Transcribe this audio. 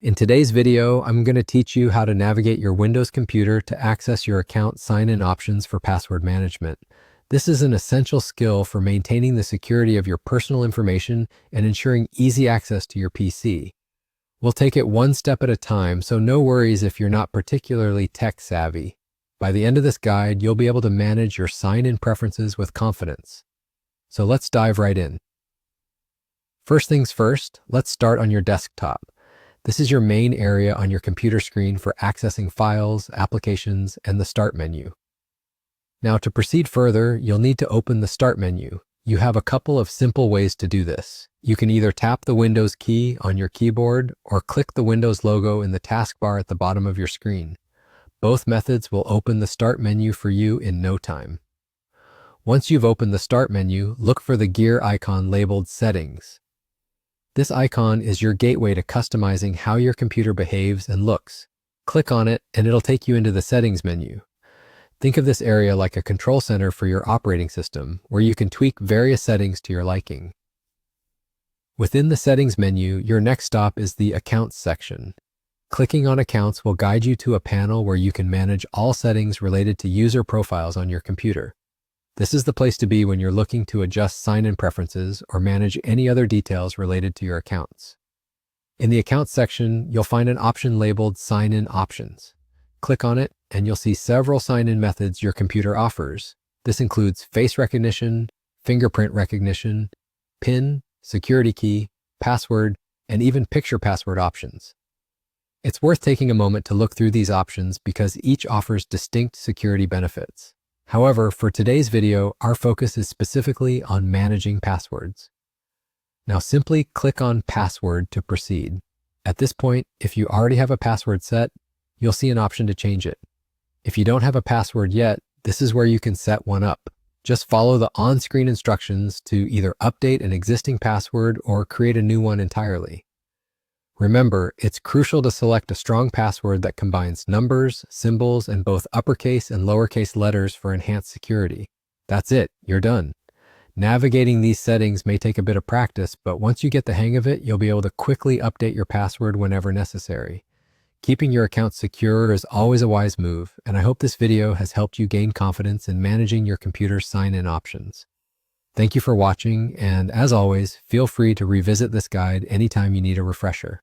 In today's video, I'm going to teach you how to navigate your Windows computer to access your account sign-in options for password management. This is an essential skill for maintaining the security of your personal information and ensuring easy access to your PC. We'll take it one step at a time, so no worries if you're not particularly tech savvy. By the end of this guide, you'll be able to manage your sign-in preferences with confidence. So let's dive right in. First things first, let's start on your desktop. This is your main area on your computer screen for accessing files, applications, and the Start menu. Now, to proceed further, you'll need to open the Start menu. You have a couple of simple ways to do this. You can either tap the Windows key on your keyboard or click the Windows logo in the taskbar at the bottom of your screen. Both methods will open the Start menu for you in no time. Once you've opened the Start menu, look for the gear icon labeled Settings. This icon is your gateway to customizing how your computer behaves and looks. Click on it and it'll take you into the Settings menu. Think of this area like a control center for your operating system, where you can tweak various settings to your liking. Within the Settings menu, your next stop is the Accounts section. Clicking on Accounts will guide you to a panel where you can manage all settings related to user profiles on your computer. This is the place to be when you're looking to adjust sign-in preferences or manage any other details related to your accounts. In the Accounts section, you'll find an option labeled Sign-in Options. Click on it, and you'll see several sign-in methods your computer offers. This includes face recognition, fingerprint recognition, PIN, security key, password, and even picture password options. It's worth taking a moment to look through these options because each offers distinct security benefits. However, for today's video, our focus is specifically on managing passwords. Now simply click on Password to proceed. At this point, if you already have a password set, you'll see an option to change it. If you don't have a password yet, this is where you can set one up. Just follow the on-screen instructions to either update an existing password or create a new one entirely. Remember, it's crucial to select a strong password that combines numbers, symbols, and both uppercase and lowercase letters for enhanced security. That's it, you're done. Navigating these settings may take a bit of practice, but once you get the hang of it, you'll be able to quickly update your password whenever necessary. Keeping your account secure is always a wise move, and I hope this video has helped you gain confidence in managing your computer's sign-in options. Thank you for watching, and as always, feel free to revisit this guide anytime you need a refresher.